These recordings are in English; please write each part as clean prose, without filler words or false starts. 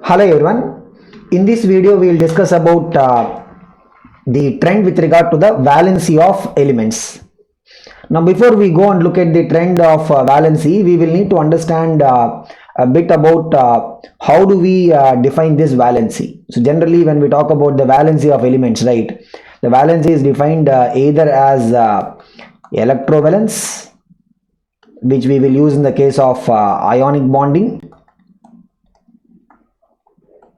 Hello everyone. In this video we will discuss about the trend with regard to the valency of elements. Now before we go and look at the trend of valency, we will need to understand a bit about how do we define this valency. So generally when we talk about the valency of elements, right, the valency is defined either as electrovalence, which we will use in the case of ionic bonding,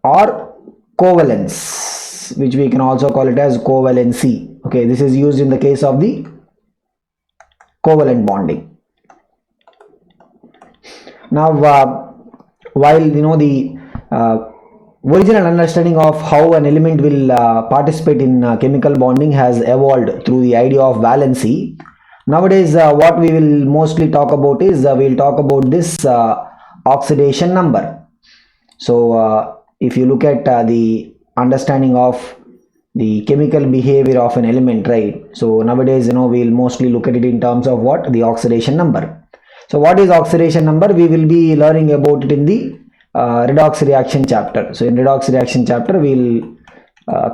or covalence, which we can also call it as covalency. Okay, this is used in the case of the covalent bonding. Now while the original understanding of how an element will participate in chemical bonding has evolved through the idea of valency, nowadays what we will mostly talk about is we will talk about this oxidation number. So if you look at the understanding of the chemical behavior of an element, right, so nowadays we'll mostly look at it in terms of what? The oxidation number. So what is oxidation number? We will be learning about it in the redox reaction chapter. So in redox reaction chapter we'll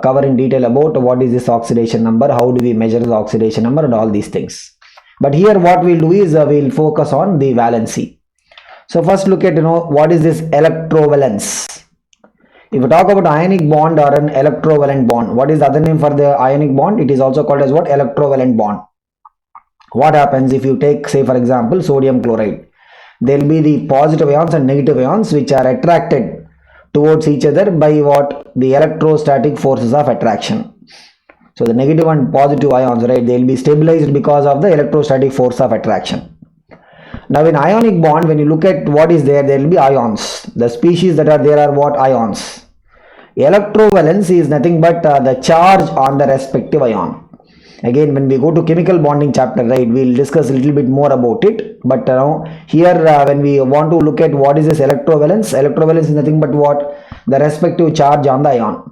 cover in detail about what is this oxidation number, how do we measure the oxidation number, and all these things. But here what we'll do is we'll focus on the valency. So first look at what is this electrovalence. If we talk about ionic bond or an electrovalent bond, what is the other name for the ionic bond? It is also called as what? Electrovalent bond. What happens if you take, say for example, sodium chloride? There will be the positive ions and negative ions which are attracted towards each other by what? The electrostatic forces of attraction. So the negative and positive ions, right, they will be stabilized because of the electrostatic force of attraction. Now in ionic bond, when you look at what is there will be ions. The species that are there are what? Ions. Electrovalence is nothing but the charge on the respective ion. Again, when we go to chemical bonding chapter, right, we'll discuss a little bit more about it. But here when we want to look at what is this electrovalence is nothing but what? The respective charge on the ion.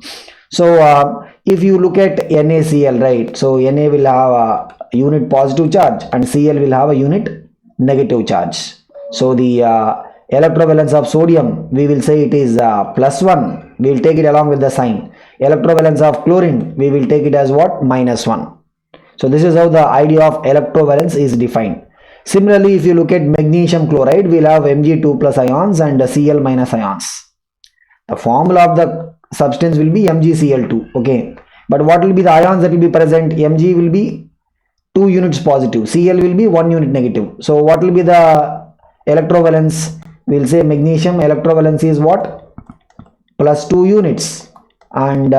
So if you look at NaCl, right, so Na will have a unit positive charge and Cl will have a unit negative charge. So the electrovalence of sodium, we will say it is +1. We will take it along with the sign. Electrovalence of chlorine, we will take it as what? -1. So this is how the idea of electrovalence is defined. Similarly, if you look at magnesium chloride, we will have Mg2+ ions and Cl- ions. The formula of the substance will be MgCl2. Okay, but what will be the ions that will be present? Mg will be 2 units positive, Cl will be 1 unit negative. So what will be the electrovalence? We will say magnesium electrovalence is what? +2 units, and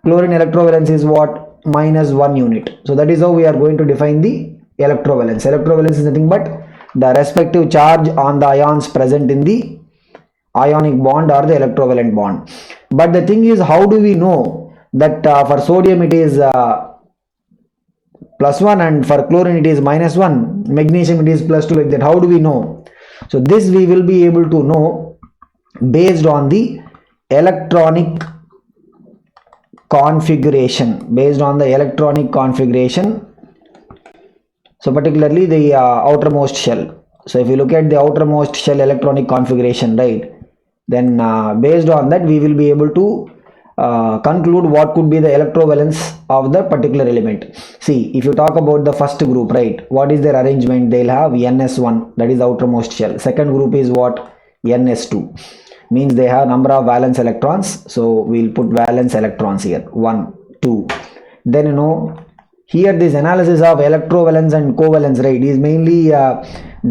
chlorine electrovalence is what? -1 unit. So that is how we are going to define the electrovalence. Electrovalence is nothing but the respective charge on the ions present in the ionic bond or the electrovalent bond. But the thing is, how do we know that for sodium it is +1 and for chlorine it is -1, magnesium it is +2, like that? How do we know? So this we will be able to know based on the electronic configuration. So particularly the outermost shell. So if you look at the outermost shell electronic configuration, right, then based on that we will be able to conclude what could be the electrovalence of the particular element. See, if you talk about the first group, right, what is their arrangement? They'll have NS1, that is the outermost shell. Second group is what? NS2, means they have number of valence electrons. So we'll put valence electrons here, 1, 2. Then here this analysis of electrovalence and covalence, right, is mainly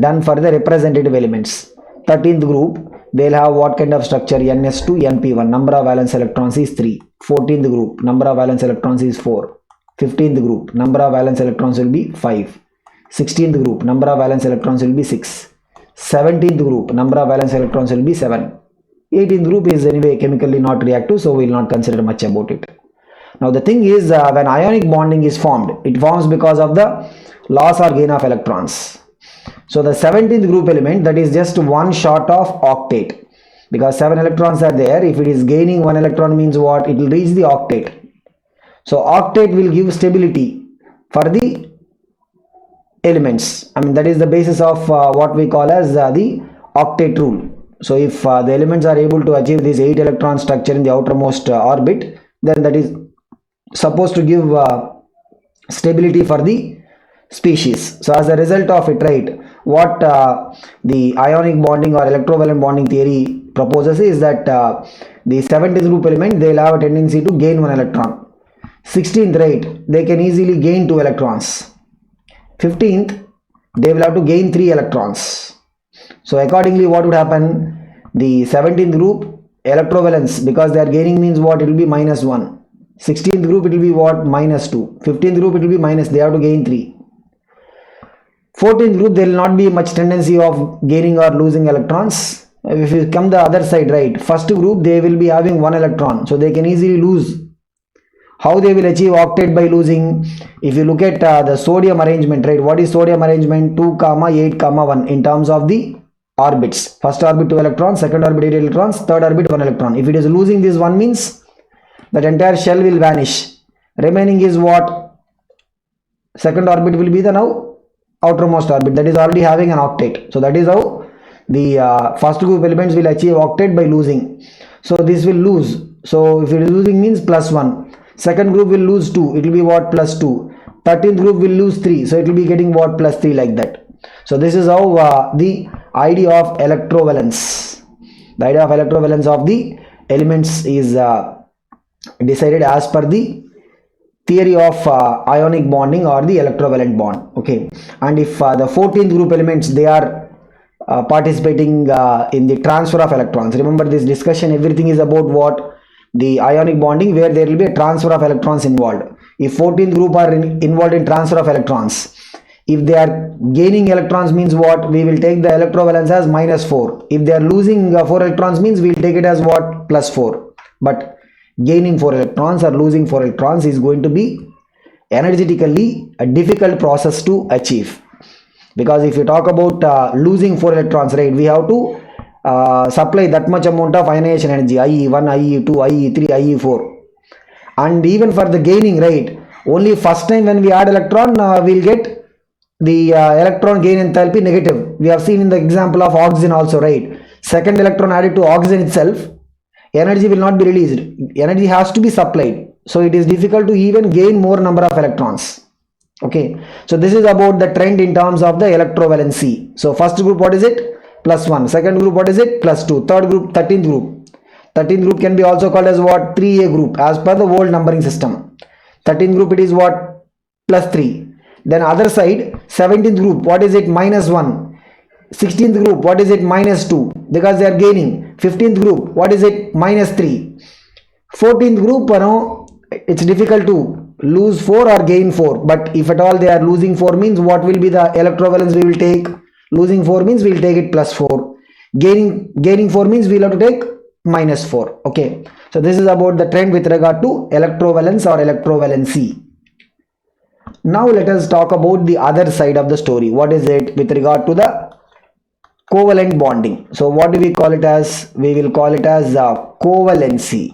done for the representative elements. 13th group, they'll have what kind of structure? NS2, NP1, number of valence electrons is 3. 14th group, number of valence electrons is 4. 15th group, number of valence electrons will be 5. 16th group, number of valence electrons will be 6. 17th group, number of valence electrons will be 7. 18th group is anyway chemically not reactive, so we will not consider much about it. Now the thing is, when ionic bonding is formed, it forms because of the loss or gain of electrons. So the 17th group element, that is just one short of octet, because 7 electrons are there. If it is gaining 1 electron, means what? It will reach the octet. So octet will give stability for the elements. I mean, that is the basis of what we call as the octet rule. So if the elements are able to achieve this 8 electron structure in the outermost orbit, then that is supposed to give stability for the species. So as a result of it, right, what the ionic bonding or electrovalent bonding theory proposes is that the 17th group element, they'll have a tendency to gain 1 electron. 16th, right, they can easily gain 2 electrons. 15th, they will have to gain 3 electrons. So accordingly, what would happen? The 17th group electrovalence, because they are gaining, means what? It will be -1. 16th group, it will be what? -2. 15th group, it will be minus, they have to gain 3. 14th group, there will not be much tendency of gaining or losing electrons. If you come the other side, right, first group, they will be having 1 electron, so they can easily lose. How they will achieve octet? By losing. If you look at the sodium arrangement, right, what is sodium arrangement? 2, 8, 1 in terms of the orbits. First orbit 2 electrons, second orbit 8 electrons, third orbit 1 electron. If it is losing this one, means that entire shell will vanish. Remaining is what? Second orbit will be the now outermost orbit, that is already having an octet. So that is how the first group elements will achieve octet, by losing. So this will lose. So if it is losing, means +1. Second group will lose 2, it will be what? +2. 13th group will lose 3, so it will be getting what? +3, like that. So this is how the idea of electrovalence, the idea of electrovalence of the elements is decided as per the theory of ionic bonding or the electrovalent bond. Okay, and if the 14th group elements, they are participating in the transfer of electrons. Remember this discussion, everything is about what? The ionic bonding, where there will be a transfer of electrons involved. If 14th group are involved in transfer of electrons, if they are gaining electrons, means what? We will take the electrovalence as -4. If they are losing 4 electrons, means we will take it as what? +4. But gaining 4 electrons or losing 4 electrons is going to be energetically a difficult process to achieve, because if you talk about losing 4 electrons, right, we have to supply that much amount of ionization energy, IE1, IE2, IE3, IE4. And even for the gaining, right, only first time when we add electron, we'll get the electron gain enthalpy negative. We have seen in the example of oxygen also, right? Second electron added to oxygen itself, energy will not be released, energy has to be supplied, so it is difficult to even gain more number of electrons. Okay, so this is about the trend in terms of the electrovalency. So first group, what is it? +1. Second group, what is it? +2. Third group, 13th group. 13th group can be also called as what? 3A group, as per the old numbering system. 13th group, it is what? +3. Then other side, 17th group, what is it? -1. 16th group, what is it? -2, because they are gaining. 15th group, what is it? -3. 14th group, it's difficult to lose 4 or gain 4, but if at all they are losing 4, means what will be the electrovalence we will take? Losing 4 means we will take it +4. Gaining 4 means we will have to take -4. Okay, so this is about the trend with regard to electrovalence or electrovalency. Now let us talk about the other side of the story. What is it with regard to the covalent bonding? So what do we call it as? We will call it as covalency.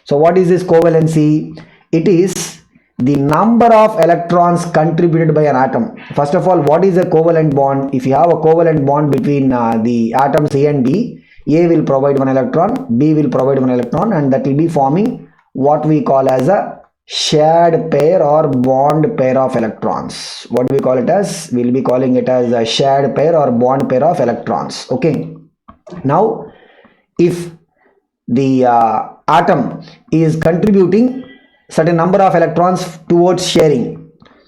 So what is this covalency? It is the number of electrons contributed by an atom. First of all, what is a covalent bond? If you have a covalent bond between the atoms A and B, A will provide 1 electron, B will provide 1 electron, and that will be forming what we call as a shared pair or bond pair of electrons. What do we call it as? We will be calling it as a shared pair or bond pair of electrons. Okay, now if the atom is contributing certain number of electrons towards sharing,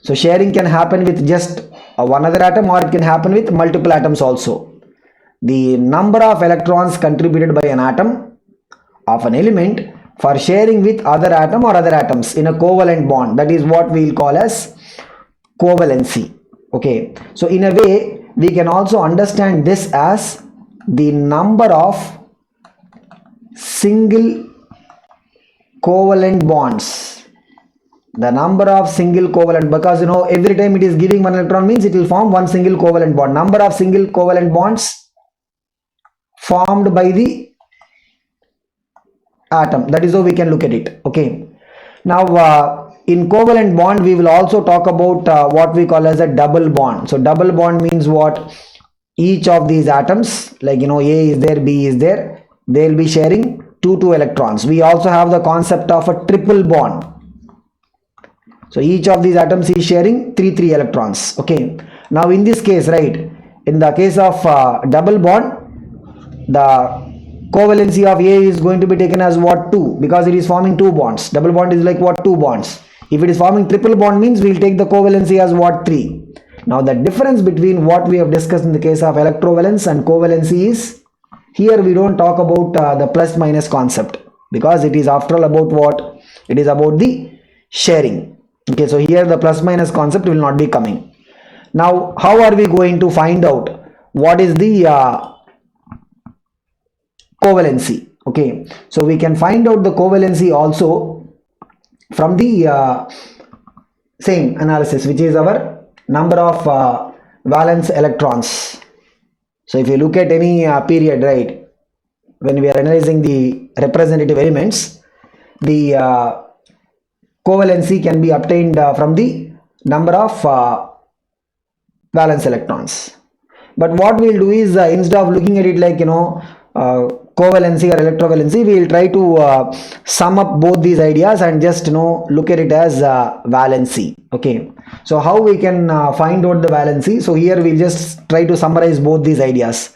so sharing can happen with just one other atom, or it can happen with multiple atoms also. The number of electrons contributed by an atom of an element for sharing with other atom or other atoms in a covalent bond, that is what we will call as covalency. Okay, so in a way we can also understand this as the number of single covalent bonds, the number of single covalent, because every time it is giving 1 electron means it will form one single covalent bond. Number of single covalent bonds formed by the atom, that is how we can look at it. Okay, now in covalent bond we will also talk about what we call as a double bond. So double bond means what? each of these atoms, like A is there, B is there, they will be sharing 2 electrons. We also have the concept of a triple bond. So each of these atoms is sharing 3 electrons. Okay. Now in this case, right, in the case of double bond, the covalency of A is going to be taken as what? 2, because it is forming 2 bonds. Double bond is like what? 2 bonds. If it is forming triple bond means we will take the covalency as what? 3. Now the difference between what we have discussed in the case of electrovalence and covalency is, here we don't talk about the plus minus concept, because it is after all about what? It is about the sharing. Okay, so here the plus minus concept will not be coming. Now how are we going to find out what is the covalency? Okay, so we can find out the covalency also from the same analysis, which is our number of valence electrons. So if you look at any period, right, when we are analyzing the representative elements, the covalency can be obtained from the number of valence electrons. But what we'll do is, instead of looking at it like covalency or electrovalency, we will try to sum up both these ideas and just look at it as valency. Okay, so how we can find out the valency? So here we'll just try to summarize both these ideas.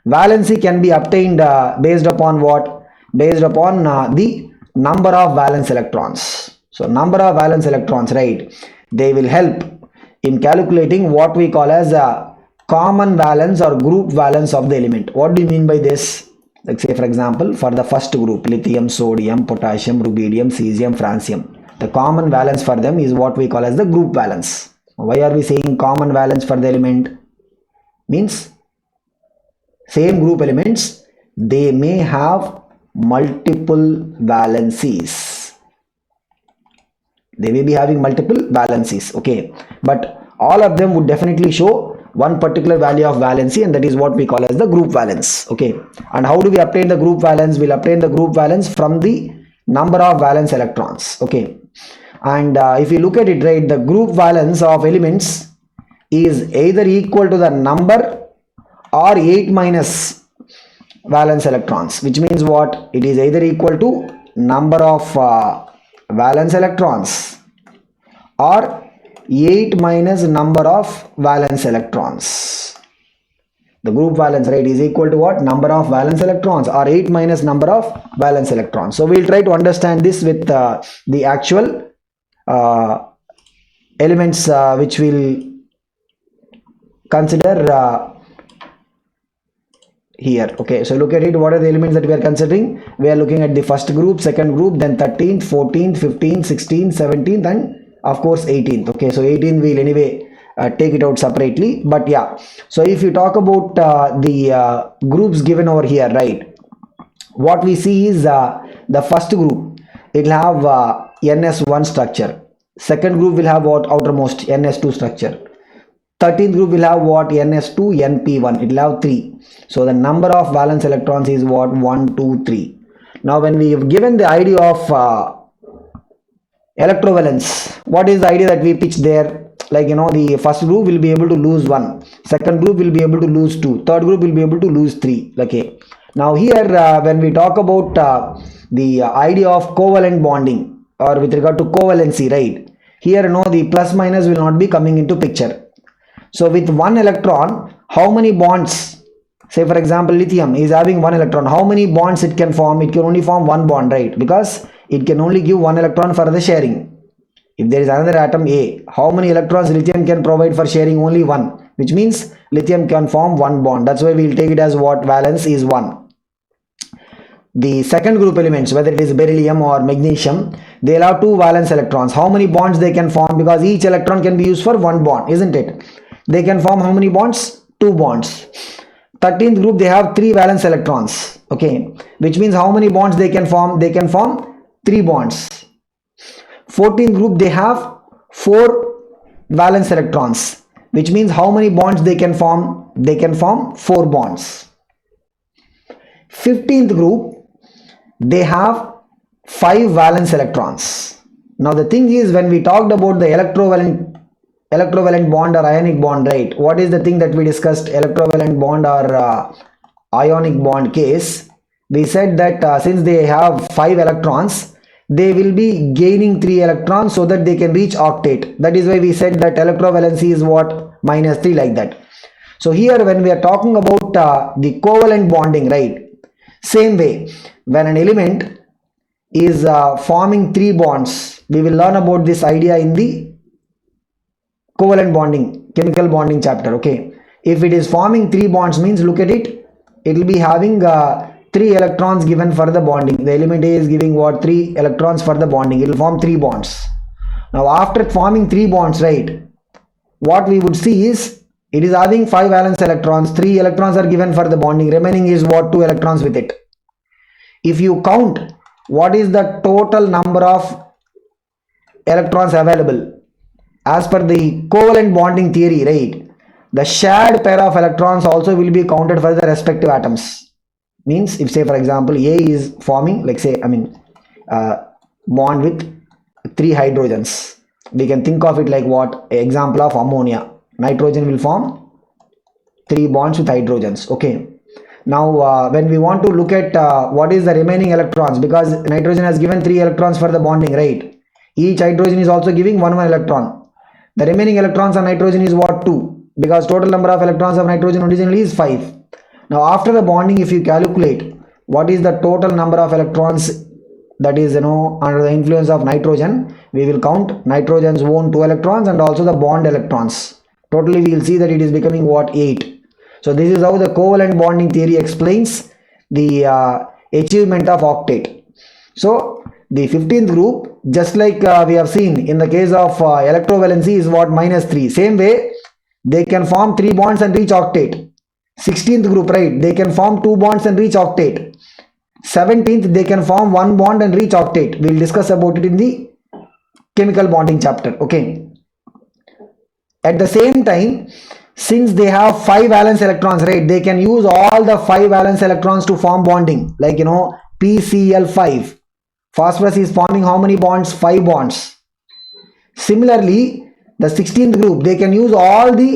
Valency can be obtained based upon what? Based upon the number of valence electrons. So number of valence electrons, right, they will help in calculating what we call as a common valence or group valence of the element. What do you mean by this? Like say for example, for the first group, lithium, sodium, potassium, rubidium, cesium, francium, the common valence for them is what we call as the group valence. Why are we saying common valence for the element? Means same group elements, they may have multiple valencies. They may be having multiple valencies. Okay, but all of them would definitely show one particular value of valency, and that is what we call as the group valence. Okay, and how do we obtain the group valence? We'll obtain the group valence from the number of valence electrons. Okay, and if you look at it, right, the group valence of elements is either equal to the number or 8 minus valence electrons, which means what? It is either equal to number of valence electrons or 8 minus number of valence electrons. The group valence, right, is equal to what? Number of valence electrons or 8 minus number of valence electrons. So we'll try to understand this with the actual elements which we'll consider here. Okay, so look at it. What are the elements that we are considering? We are looking at the first group, second group, then 13th, 14th, 15th, 16th, 17th, and of course 18th. Okay, so 18 we'll anyway take it out separately, but yeah, so if you talk about the groups given over here, right, what we see is the first group, it will have ns1 structure. Second group will have what? Outermost ns2 structure. 13th group will have what? ns2 np1. It will have 3. So the number of valence electrons is what? 1 2 3. Now when we have given the idea of electrovalence, what is the idea that we pitched there? Like the first group will be able to lose 1, second group will be able to lose 2, third group will be able to lose 3. Okay, now here when we talk about the idea of covalent bonding or with regard to covalency, right, here the plus minus will not be coming into picture. So with 1 electron, how many bonds? Say for example, lithium is having 1 electron. How many bonds it can form? It can only form 1 bond, right? Because it can only give 1 electron for the sharing. If there is another atom A, how many electrons lithium can provide for sharing? Only 1, which means lithium can form 1 bond. That's why we will take it as what? Valence is 1. The second group elements, whether it is beryllium or magnesium, they'll have 2 valence electrons. How many bonds they can form? Because each electron can be used for 1 bond, isn't it? They can form how many bonds? 2 bonds. 13th group, they have 3 valence electrons. Okay, which means how many bonds they can form? They can form 3 bonds. 14th group, they have 4 valence electrons, which means how many bonds they can form? They can form 4 bonds. 15th group, they have 5 valence electrons. Now the thing is, when we talked about the electrovalent bond or ionic bond, right? What is the thing that we discussed? Electrovalent bond or ionic bond case. We said that since they have 5 electrons, they will be gaining 3 electrons so that they can reach octet. That is why we said that electrovalency is what? -3, like that. So here when we are talking about the covalent bonding, right? Same way, when an element is forming 3 bonds, we will learn about this idea in the covalent bonding, chemical bonding chapter. Okay, if it is forming 3 bonds, means look at it, it will be having 3 electrons given for the bonding. The element A is giving what? 3 electrons for the bonding. It will form 3 bonds. Now after forming 3 bonds, right, what we would see is it is having 5 valence electrons. 3 electrons are given for the bonding. Remaining is what? 2 electrons with it. If you count what is the total number of electrons available as per the covalent bonding theory, right, the shared pair of electrons also will be counted for the respective atoms. Means if say for example A is forming, like say bond with 3 hydrogens, we can think of it like what? Example of ammonia. Nitrogen will form 3 bonds with hydrogens. Okay, now when we want to look at what is the remaining electrons, because nitrogen has given 3 electrons for the bonding, right, each hydrogen is also giving 1 electron. The remaining electrons on nitrogen is what? 2, because total number of electrons of nitrogen originally is 5. Now after the bonding, if you calculate what is the total number of electrons that is under the influence of nitrogen, we will count nitrogen's own 2 electrons and also the bond electrons. Totally we will see that it is becoming what? 8. So this is how the covalent bonding theory explains the achievement of octet. So the 15th group, just like we have seen in the case of electrovalency, is what? -3. Same way they can form 3 bonds and reach octet. 16th group, right, they can form 2 bonds and reach octet. 17th they can form 1 bond and reach octet. We will discuss about it in the chemical bonding chapter. Okay, at the same time, since they have 5 valence electrons, right, they can use all the 5 valence electrons to form bonding, like PCl5. Phosphorus is forming how many bonds? 5 bonds. Similarly, the 16th group, they can use all the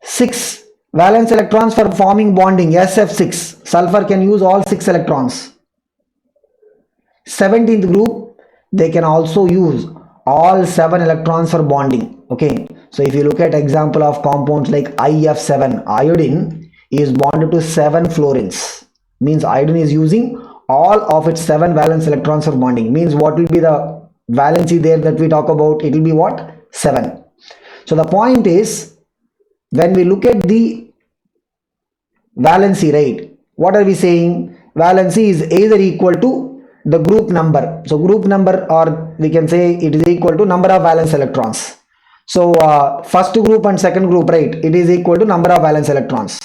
6 valence electrons for forming bonding, SF6. Sulfur can use all 6 electrons. 17th group, they can also use all 7 electrons for bonding. Okay, so if you look at example of compounds like IF7, iodine is bonded to 7 fluorines. Means iodine is using all of its 7 valence electrons for bonding. Means what will be the valency there that we talk about? It will be what? 7. So the point is, when we look at the valency, right, what are we saying? Valency is either equal to the group number. So group number, or we can say it is equal to number of valence electrons. So first group and second group, right, it is equal to number of valence electrons.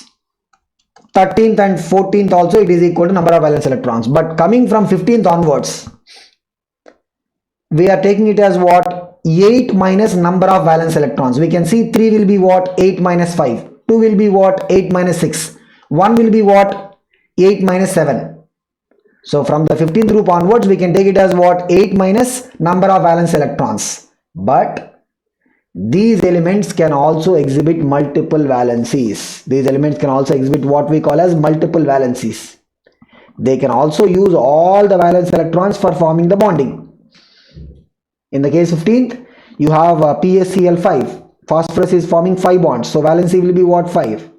13th and 14th also it is equal to number of valence electrons. But coming from 15th onwards, we are taking it as what? 8 minus number of valence electrons. We can see 3 will be what? 8 minus 5. 2 will be what? 8 minus 6. 1 will be what? 8 minus 7. So from the 15th group onwards, we can take it as what? 8 minus number of valence electrons. But these elements can also exhibit multiple valencies. These elements can also exhibit what we call as multiple valencies. They can also use all the valence electrons for forming the bonding. In the case 15th, you have PaCl5. Phosphorus is forming 5 bonds. So valency will be what? 5.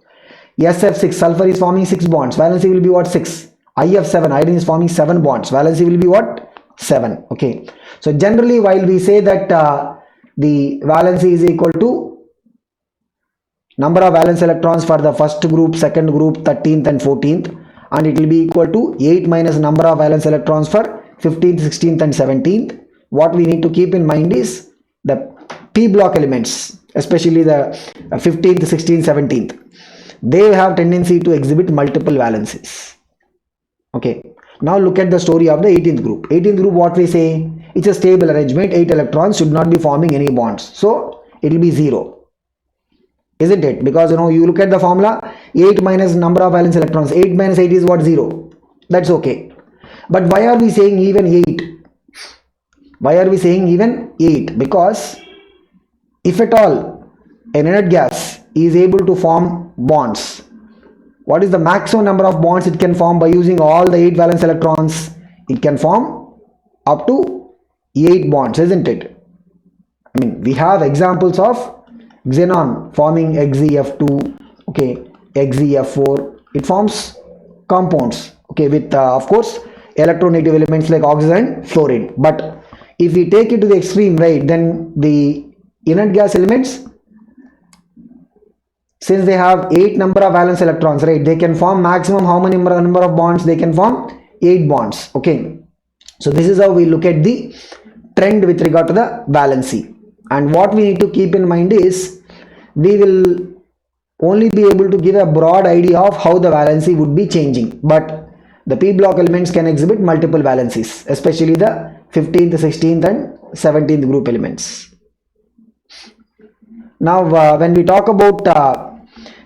SF6, sulfur is forming 6 bonds. Valency will be what? 6. IF7, iodine is forming 7 bonds. Valency will be what? 7. Okay. So generally, while we say that the valency is equal to number of valence electrons for the first group, second group, 13th and 14th, and it will be equal to 8 minus number of valence electrons for 15th, 16th and 17th. What we need to keep in mind is the p block elements, especially the 15th, 16th, 17th, they have tendency to exhibit multiple valencies. Okay, now look at the story of the 18th group. 18th group, what we say? It's a stable arrangement. 8 electrons should not be forming any bonds, so it will be 0, isn't it? Because you look at the formula, 8 minus number of valence electrons, 8 minus 8 is what? 0. That's okay. But why are we saying even 8? Why are we saying even 8? Because if at all an inert gas is able to form bonds. What is the maximum number of bonds it can form by using all the 8 valence electrons? It can form up to 8 bonds, isn't it? I mean, we have examples of xenon forming XeF2, okay, XeF4. It forms compounds, okay, with of course electronegative elements like oxygen and fluorine. But if we take it to the extreme, right, then the inert gas elements, since they have 8 number of valence electrons, right, they can form maximum how many number of bonds? They can form 8 bonds, okay. So this is how we look at the trend with regard to the valency. And what we need to keep in mind is we will only be able to give a broad idea of how the valency would be changing, but the p block elements can exhibit multiple valencies, especially the 15th, 16th and 17th group elements. Now when we talk about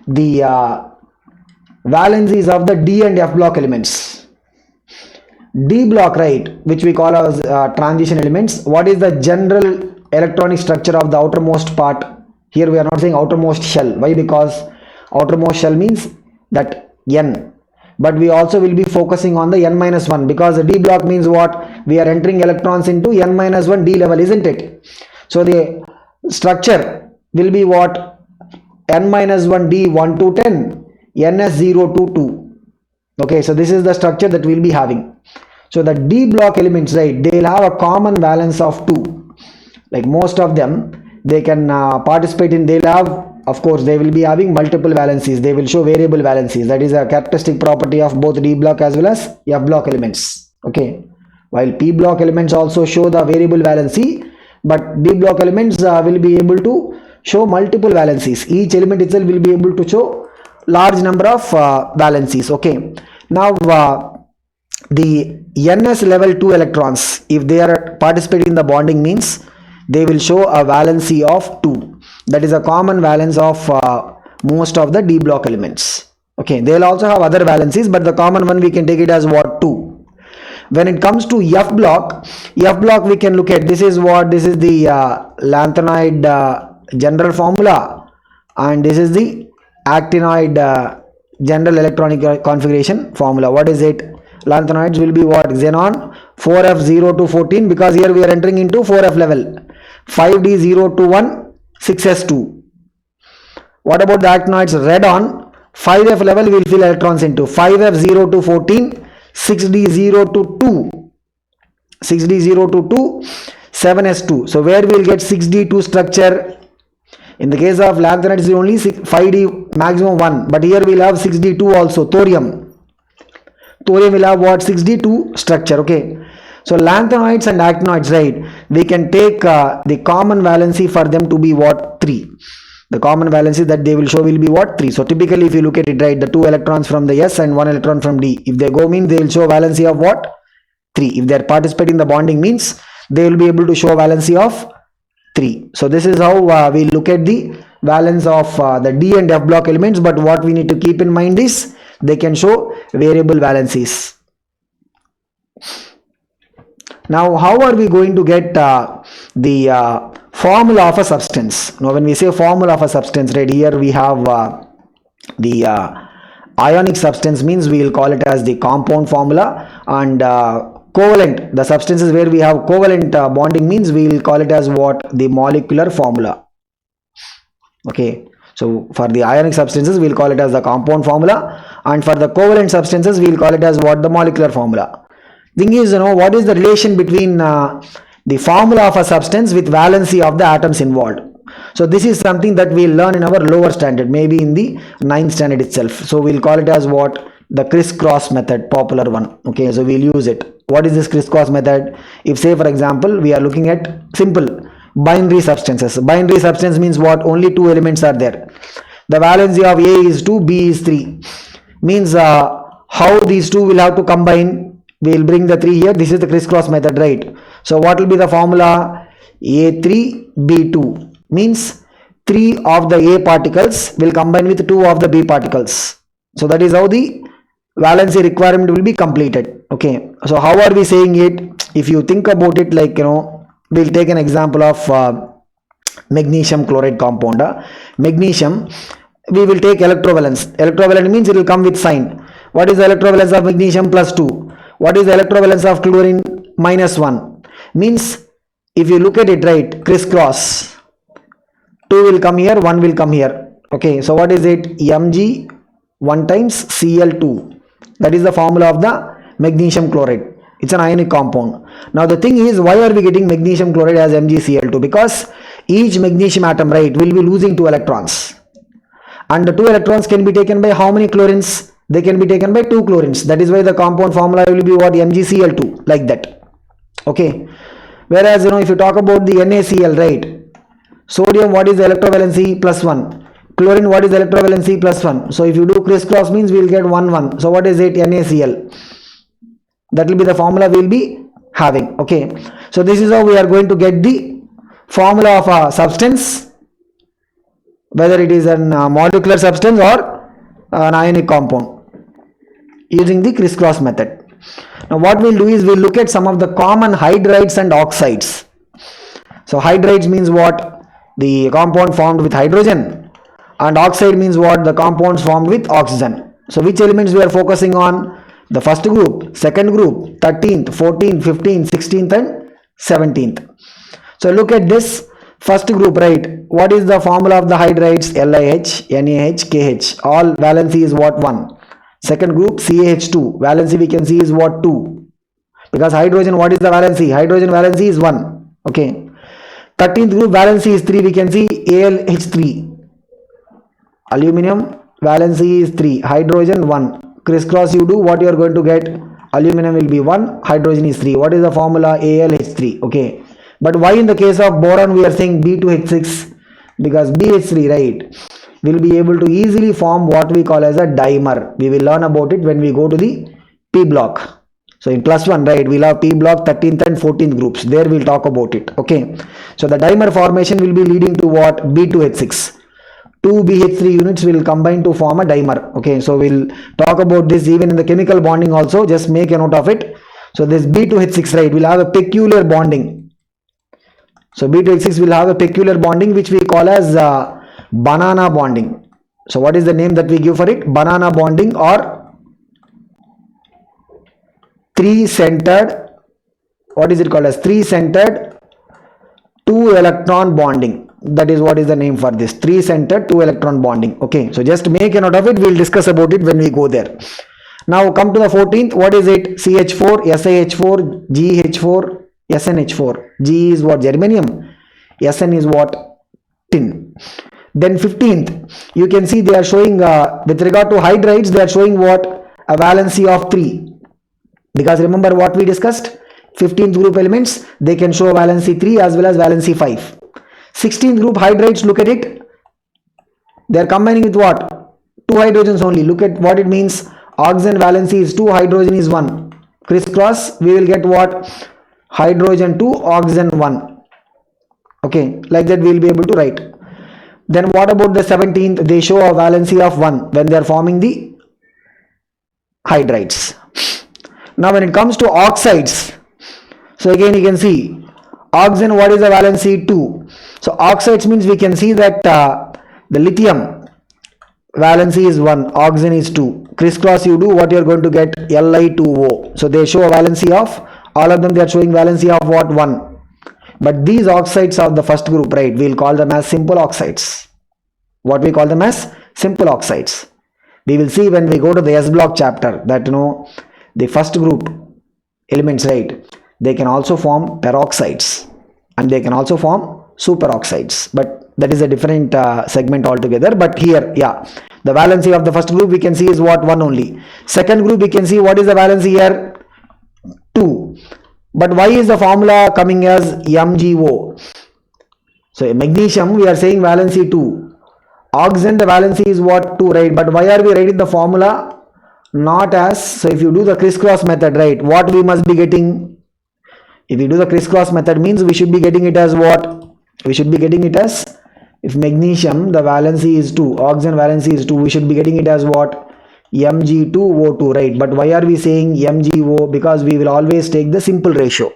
the valencies of the D and F block elements, D block, right, which we call as transition elements, what is the general electronic structure of the outermost part? Here we are not saying outermost shell. Why? Because outermost shell means that N, but we also will be focusing on the N-1, because the D block means what? We are entering electrons into N-1 D level, isn't it? So the structure will be what? N-1 D 1 to 10, NS 0 to 2. Okay, so this is the structure that we will be having. So the D block elements, right, they will have a common valence of 2. Like most of them, they can participate in, they'll have, of course, they will be having multiple valencies. They will show variable valencies. That is a characteristic property of both D block as well as F block elements. Okay, while P block elements also show the variable valency, but D block elements will be able to show multiple valencies. Each element itself will be able to show large number of valencies. Okay, now the NS level 2 electrons, if they are participating in the bonding, means they will show a valency of 2. That is a common valence of most of the D block elements. Okay, they will also have other valencies, but the common one we can take it as what? 2. When it comes to F block we can look at, this is what? This is the lanthanoid general formula, and this is the actinoid general electronic configuration formula. What is it? Lanthanoids will be what? Xenon 4F0 to 14, because here we are entering into 4F level. 5D0 to 1, 6S2. What about the actinoids? Radon 5F level will fill electrons into 5F0 to 14, 6D0 to 2, 6D0 to 2, 7S2. So where we will get 6D2 structure? In the case of lanthanides, only 5D maximum 1, but here we will have 6D2 also. Thorium will have what? 6D2 structure. Okay, so lanthanoids and actinoids, right, we can take the common valency for them to be what? 3. The common valency that they will show will be what? 3. So typically if you look at it, right, the 2 electrons from the S and 1 electron from D, if they go, means they will show valency of what? 3. If they are participating in the bonding, means they will be able to show valency of 3. So this is how we look at the valence of the D and F block elements, but what we need to keep in mind is they can show variable valencies. Now how are we going to get the formula of a substance? Now when we say formula of a substance, right, here we have the ionic substance, means we will call it as the compound formula, and covalent, the substances where we have covalent bonding, means we will call it as what? The molecular formula. Okay, so for the ionic substances we will call it as the compound formula, and for the covalent substances we will call it as what? The molecular formula. Thing is, what is the relation between the formula of a substance with valency of the atoms involved? So this is something that we will learn in our lower standard, maybe in the 9th standard itself. So we will call it as what? The crisscross method, popular one. Okay, so we will use it. What is this crisscross method? If say for example we are looking at simple binary substances. Binary substance means what? Only 2 elements are there. The valency of A is 2, B is 3. Means how these 2 will have to combine? We will bring the 3 here. This is the crisscross method, right? So what will be the formula? A3, B2. Means 3 of the A particles will combine with 2 of the B particles. So that is how the valency requirement will be completed. Okay, so how are we saying it? If you think about it, like we'll take an example of magnesium chloride compound. Magnesium, we will take electrovalence. Electrovalent means it will come with sign. What is the electrovalence of magnesium? +2. What is the electrovalence of chlorine? -1. Means if you look at it, right, crisscross, 2 will come here, 1 will come here. Okay, so what is it? Mg 1 times Cl2. That is the formula of the magnesium chloride. It's an ionic compound. Now the thing is, why are we getting magnesium chloride as MgCl2? Because each magnesium atom, right, will be losing 2 electrons. And the 2 electrons can be taken by how many chlorines? They can be taken by 2 chlorines. That is why the compound formula will be what? MgCl2, like that. Okay. Whereas, if you talk about the NaCl, right? Sodium, what is the electrovalency? +1. Chlorine, what is the electrovalency? +1. So if you do crisscross means we will get 1, 1. So what is it? NaCl. That will be the formula we will be having. Okay. So this is how we are going to get the formula of a substance, whether it is a molecular substance or an ionic compound, using the crisscross method. Now what we'll do is we'll look at some of the common hydrides and oxides. So hydrides means what? The compound formed with hydrogen, and oxide means what? The compounds formed with oxygen. So which elements we are focusing on? The first group, second group, 13th, 14th, 15th, 16th and 17th. So look at this first group, right? What is the formula of the hydrides? LiH, NaH, KH. All valency is what? 1. Second group, CaH2. Valency we can see is what? 2. Because hydrogen, what is the valency? Hydrogen valency is 1. Okay. 13th group valency is 3. We can see AlH3. Aluminium valency is 3. Hydrogen 1. Crisscross you do, what you are going to get? Aluminum will be 1, hydrogen is 3. What is the formula? AlH3. Okay. But why in the case of boron we are saying B2H6? Because BH3, right, will be able to easily form what we call as a dimer. We will learn about it when we go to the P block. So in +1, right, we'll have P block 13th and 14th groups. There we'll talk about it. Okay. So the dimer formation will be leading to what? B2H6. 2 BH3 units will combine to form a dimer. Okay, so we'll talk about this even in the chemical bonding also. Just make a note of it. So this B2H6, right, will have a peculiar bonding. So B2H6 will have a peculiar bonding which we call as banana bonding. So what is the name that we give for it? Banana bonding or 3-centered. What is it called as? 3-centered 2-electron bonding. That is what is the name for this, 3-centered 2-electron bonding. Okay, so just make a note of it. We'll discuss about it when we go there. Now come to the 14th. What is it? CH4, SiH4, GH4, SnH4. G is what? Germanium. Sn is what? Tin. Then 15th, you can see they are showing with regard to hydrides, they are showing what? A valency of 3. Because remember what we discussed? 15th group elements, they can show valency 3 as well as valency 5. 16th group hydrides, look at it. They are combining with what? 2 hydrogens only. Look at what it means. Oxygen valency is 2, hydrogen is 1. Crisscross, we will get what? Hydrogen 2, oxygen 1. Okay, like that we will be able to write. Then what about the 17th? They show a valency of 1 when they are forming the hydrides. Now when it comes to oxides, so again you can see oxygen, what is the valency? 2. So oxides means we can see that the lithium valency is 1, oxygen is 2. Crisscross you do, what you are going to get? Li2O. So they show a valency of, all of them they are showing valency of what? 1. But these oxides of the first group, right, we'll call them as simple oxides. What we call them as? Simple oxides. We will see when we go to the S block chapter that the first group elements, right, they can also form peroxides and they can also form superoxides, but that is a different segment altogether. But here, yeah, the valency of the first group we can see is what? 1 only. Second group we can see what is the valency here? 2. But why is the formula coming as MgO? So magnesium we are saying valency 2. Oxygen the valency is what? 2, right? But why are we writing the formula not as? So if you do the crisscross method, right, what we must be getting? If you do the crisscross method means we should be getting it as what? We should be getting it as, if magnesium the valency is 2, oxygen valency is 2, we should be getting it as what? Mg2O2, right? But why are we saying MgO? Because we will always take the simple ratio.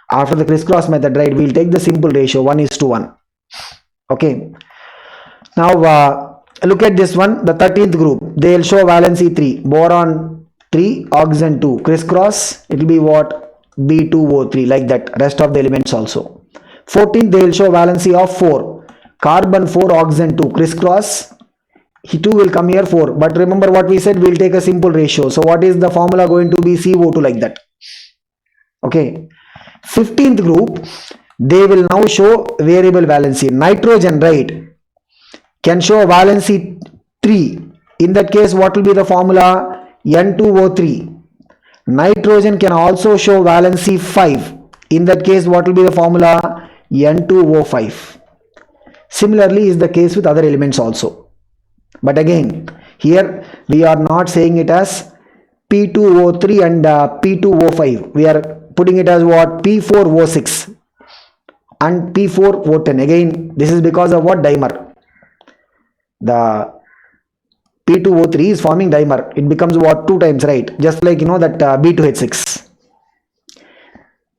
After the crisscross method, right, we will take the simple ratio 1:1. Okay. Now look at this one, the 13th group. They will show valency 3, boron 3, oxygen 2, crisscross. It will be what? B2O3, like that. Rest of the elements also. 14th, they will show valency of 4, carbon 4, oxygen 2, crisscross. He 2 will come here 4. But remember what we said, we will take a simple ratio. So what is the formula going to be? CO2, like that. Okay. 15th group, they will now show variable valency. Nitrogen, right, can show valency 3. In that case, what will be the formula? N2O3. Nitrogen can also show valency 5. In that case, what will be the formula? N2O5. Similarly is the case with other elements also. But again, here we are not saying it as P2O3 and P2O5. We are putting it as what? P4O6 and P4O10. Again, this is because of what? Dimer. The P2O3 is forming dimer. It becomes what? 2 times, right? Just like you know that B2H6.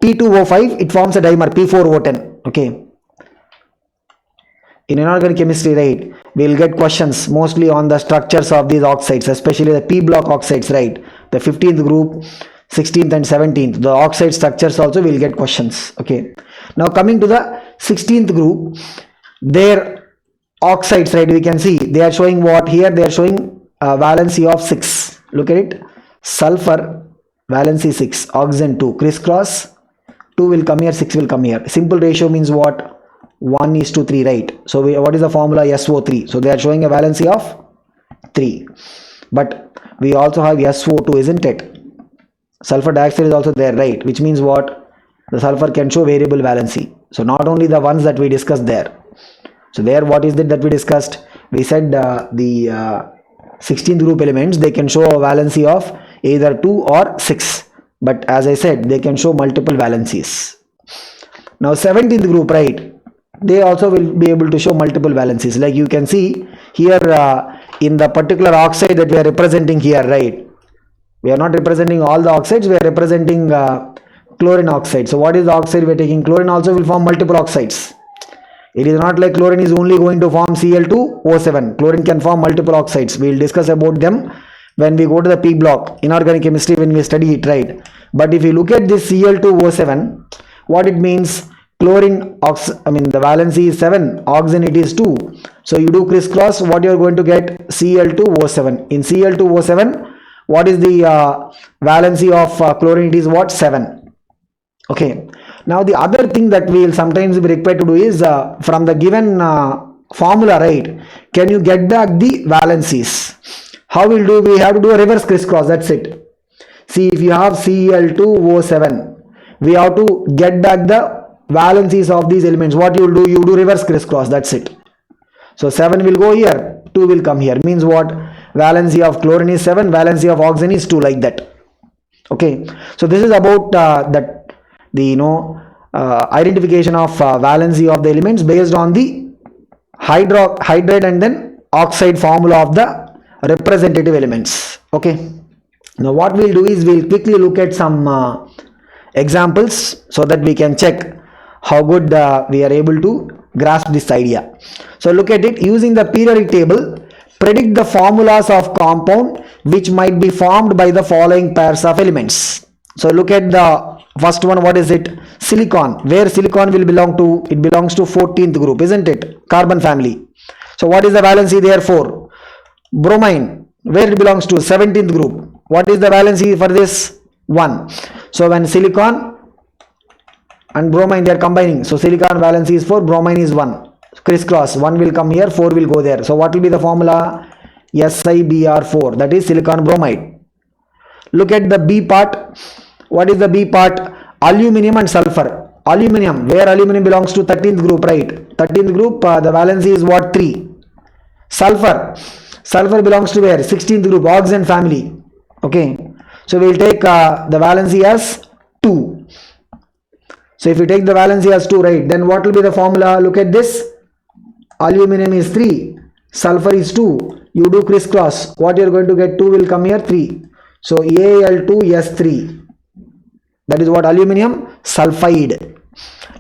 P2O5, it forms a dimer, P4O10. Okay. In inorganic chemistry, right, we will get questions mostly on the structures of these oxides, especially the P block oxides, right? The 15th group, 16th and 17th, the oxide structures also will get questions. Okay. Now coming to the 16th group, their oxides, right, we can see they are showing what? Here they are showing valency of 6. Look at it. Sulfur, valency 6, oxygen 2, crisscross, 2 will come here, 6 will come here. Simple ratio means what? 1:3, right? So what is the formula? SO3. So they are showing a valency of 3. But we also have SO2, isn't it? Sulfur dioxide is also there, right? Which means what? The sulfur can show variable valency. So not only the ones that we discussed there. So there, what is it that we discussed? We said the 16th group elements, they can show a valency of either 2 or 6. But as I said, they can show multiple valencies. Now 17th group, right, they also will be able to show multiple valencies. Like you can see here in the particular oxide that we are representing here, right, we are not representing all the oxides, we are representing chlorine oxide. So what is the oxide we are taking? Chlorine also will form multiple oxides. It is not like chlorine is only going to form Cl2O7. Chlorine can form multiple oxides. We will discuss about them when we go to the P block, inorganic chemistry, when we study it, right? But if you look at this Cl2O7, what it means? Chlorine, the valency is 7, oxygen it is 2. So you do crisscross, what you are going to get? Cl2O7. In Cl2O7, what is the valency of chlorine? It is what? 7. Okay. Now the other thing that we will sometimes be required to do is from the given formula, right, can you get back the valencies? How will do? We have to do a reverse crisscross, that's it. See, if you have Cl2O7, we have to get back the valencies of these elements. What you will do? You do reverse crisscross, that's it. So 7 will go here, 2 will come here. Means what? Valency of chlorine is 7, valency of oxygen is 2, like that. Okay. So this is about the identification of valency of the elements based on the hydride and then oxide formula of the representative elements. Okay. Now what we'll do is we'll quickly look at some examples so that we can check how good we are able to grasp this idea. So look at it. Using the periodic table, predict the formulas of compound which might be formed by the following pairs of elements. So look at the first one. What is it? Silicon. Where silicon will belong to? It belongs to 14th group, isn't it? Carbon family. So what is the valency there for? Bromine. Where it belongs to? 17th group. What is the valency for this? 1. So when silicon and bromine, they are combining. So silicon valency is 4, bromine is 1. Crisscross. 1 will come here, 4 will go there. So what will be the formula? SiBr4. That is silicon bromide. Look at the B part. What is the B part? Aluminum and sulfur. Aluminum. Where aluminum belongs to? 13th group, right? 13th group, the valency is what? 3. Sulfur. Sulfur belongs to where? 16th group, oxygen family. Okay. So we will take the valency as 2. So if you take the valency as 2, right, then what will be the formula? Look at this. Aluminum is 3. Sulfur is 2. You do crisscross. What you are going to get? 2 will come here, 3. So Al2S3. That is what? Aluminum sulfide.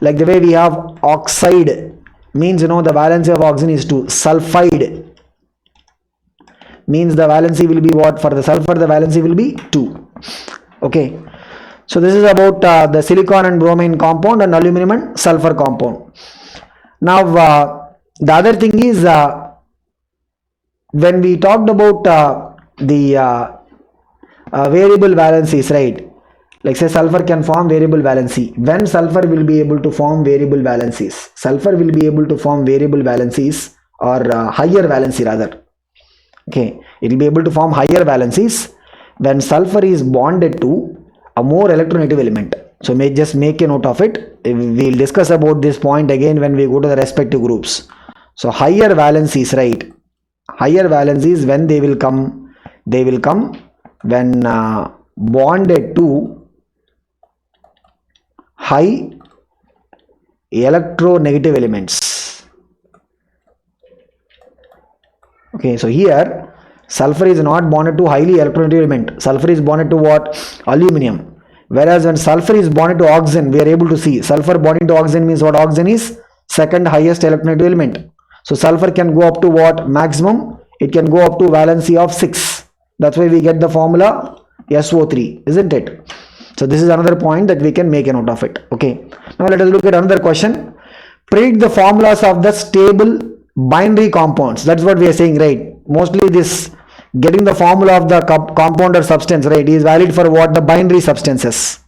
Like the way we have oxide means the valency of oxygen is 2. Sulfide means the valency will be what? For the sulfur the valency will be 2. Okay, so this is about the silicon and bromine compound and aluminum and sulfur compound. Now the other thing is when we talked about the variable valencies, right? Like say sulfur can form variable valency. When sulfur will be able to form variable valencies? Sulfur will be able to form variable valencies or higher valency rather. Okay, it will be able to form higher valencies when sulfur is bonded to a more electronegative element. So just make a note of it. We'll discuss about this point again when we go to the respective groups. So higher valencies, right? Higher valencies, when they will come when bonded to high electronegative elements. Okay, so here sulfur is not bonded to highly electronegative element. Sulfur is bonded to what? Aluminum. Whereas when sulfur is bonded to oxygen, we are able to see sulfur bonding to oxygen means what? Oxygen is second highest electronegative element. So sulfur can go up to what? Maximum it can go up to valency of 6. That's why we get the formula SO3, isn't it? So this is another point that we can make a note of it. Okay, now let us look at another question. Predict the formulas of the stable binary compounds. That's what we are saying, right? Mostly this getting the formula of the compound or substance, right, is valid for what? The binary substances.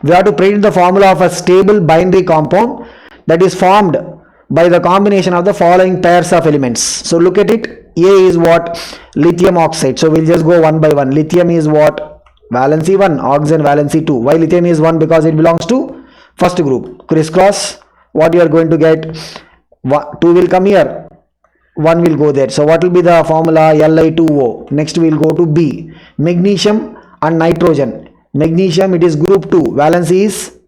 We have to predict the formula of a stable binary compound that is formed by the combination of the following pairs of elements. So look at it. A is what? Lithium oxide. So we'll just go one by one. Lithium is what? Valency 1, oxygen valency 2. Why lithium is 1? Because it belongs to first group. Crisscross, what you are going to get? 2 will come here, 1 will go there. So what will be the formula? Li2O. Next we will go to B. Magnesium and nitrogen. Magnesium, it is group 2. Valency is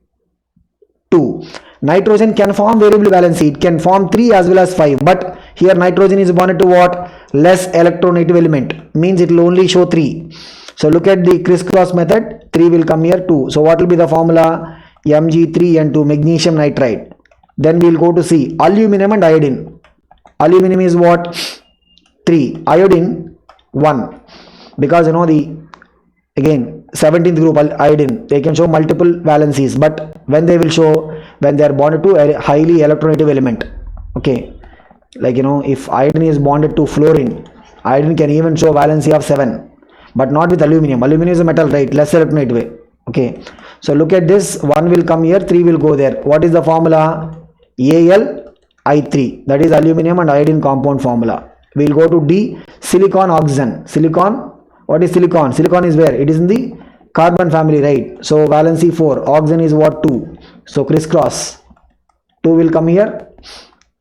2. Nitrogen can form variable valency. It can form 3 as well as 5. But here nitrogen is bonded to what? Less electronegative element. Means it will only show 3. So look at the crisscross method. 3 will come here, 2. So what will be the formula? Mg3N2, magnesium nitride. Then we will go to C. Aluminum and iodine. Aluminum is what? 3. Iodine 1. Because again 17th group iodine, they can show multiple valencies, but when they will show when they are bonded to a highly electronegative element. Okay, like if iodine is bonded to fluorine, iodine can even show valency of 7, but not with aluminum. Aluminum is a metal, right? Less electronegative. Okay, so look at this. 1 will come here, 3 will go there. What is the formula? AlI3. That is aluminum and iodine compound formula. We will go to D. Silicon oxygen. Silicon. What is silicon? Silicon is where? It is in the carbon family, right? So valency 4. Oxygen is what? 2. So crisscross. 2 will come here,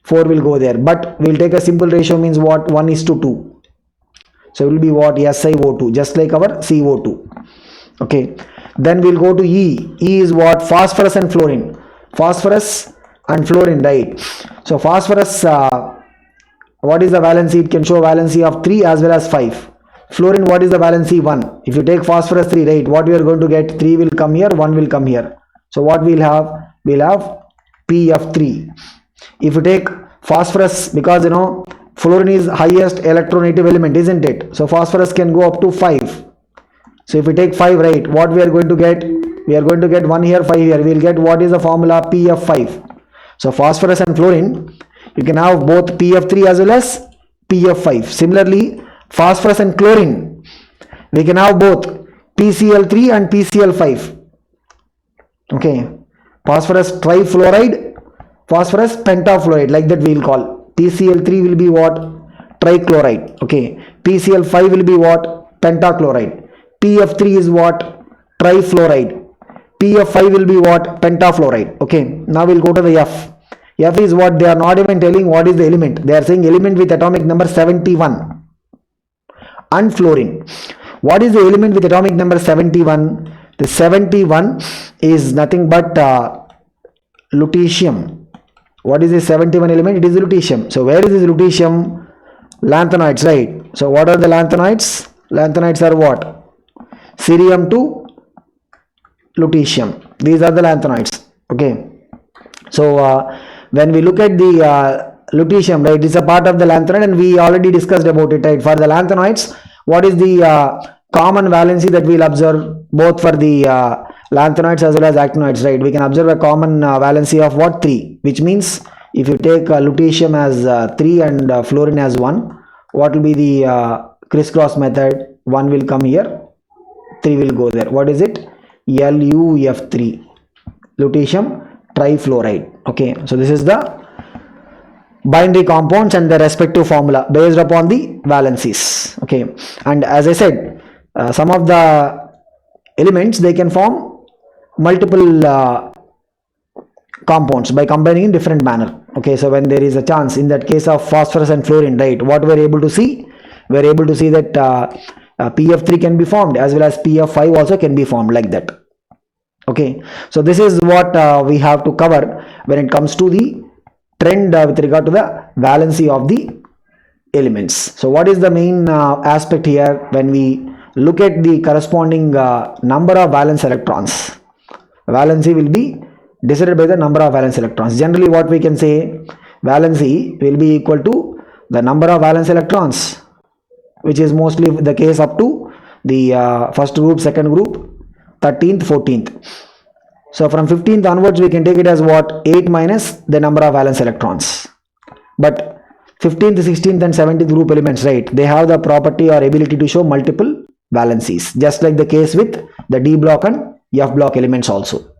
4 will go there. But we will take a simple ratio, means what? 1:2. So it will be what? SiO2, just like our CO2. Okay. Then we will go to E. E is what? Phosphorus and fluorine. Phosphorus and fluorine, right? So phosphorus, what is the valency? It can show valency of 3 as well as 5. Fluorine, what is the valency? 1. If you take phosphorus 3, right, what we are going to get? 3 will come here, 1 will come here. So what we'll have? We'll have P of 3. If you take phosphorus, because fluorine is highest electronegative element, isn't it? So phosphorus can go up to 5. So if we take 5, right, what we are going to get? We are going to get 1 here, 5 here. We will get what is the formula? P of 5. So phosphorus and fluorine, you can have both P of 3 as well as P of 5. Similarly, phosphorus and chlorine, we can have both PCl3 and PCl5. Okay, phosphorus trifluoride, phosphorus pentafluoride, like that we will call. PCl3 will be what? Trichloride. Okay, PCl5 will be what? Pentachloride. P of 3 is what? Trifluoride. P of 5 will be what? Pentafluoride. Okay, now we'll go to the F. F is what? They are not even telling what is the element. They are saying element with atomic number 71. And fluorine. What is the element with atomic number 71? The 71 is nothing but lutetium. What is the 71 element? It is lutetium. So where is this lutetium? Lanthanoids, right? So what are the lanthanoids? Lanthanoids are what? Cerium to lutetium. These are the lanthanoids. Okay. So when we look at the lutetium, right, it's a part of the lanthanoid, and we already discussed about it, right? For the lanthanoids, what is the common valency that we'll observe both for the lanthanoids as well as actinoids, right? We can observe a common valency of what? 3, which means if you take lutetium as 3 and fluorine as 1, what will be the crisscross method? 1 will come here, 3 will go there. What is it? LuF3, lutetium trifluoride. Okay, so this is the binary compounds and the respective formula based upon the valencies. Okay, and as I said, some of the elements, they can form multiple compounds by combining in different manner. Okay, so when there is a chance, in that case of phosphorus and fluorine, right, what we are able to see? We are able to see that PF3 can be formed as well as PF5 also can be formed like that. Okay, so this is what we have to cover when it comes to the trend with regard to the valency of the elements. So what is the main aspect here when we look at the corresponding number of valence electrons? Valency will be decided by the number of valence electrons. Generally what we can say, valency will be equal to the number of valence electrons, which is mostly the case up to the first group, second group, 13th, 14th. So from 15th onwards we can take it as what? 8 minus the number of valence electrons. But 15th, 16th and 17th group elements, right, they have the property or ability to show multiple valencies, just like the case with the D block and F block elements also.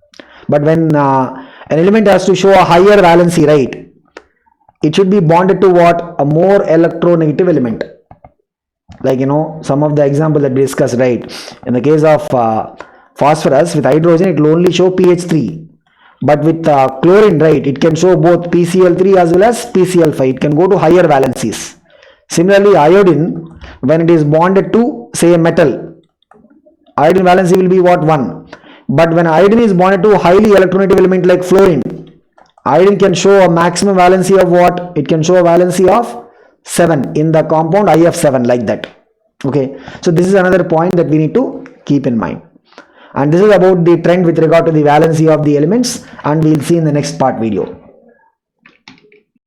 But when an element has to show a higher valency, right, it should be bonded to what? A more electronegative element. Like, some of the example that we discussed, right, in the case of phosphorus with hydrogen, it will only show pH3, but with chlorine, right, it can show both PCl3 as well as PCl5. It can go to higher valencies. Similarly, iodine, when it is bonded to say a metal, iodine valency will be what? 1. But when iodine is bonded to a highly electronegative element like fluorine, iodine can show a maximum valency of what? It can show a valency of 7 in the compound IF7, like that. Okay, so this is another point that we need to keep in mind. And this is about the trend with regard to the valency of the elements, and we'll see in the next part video.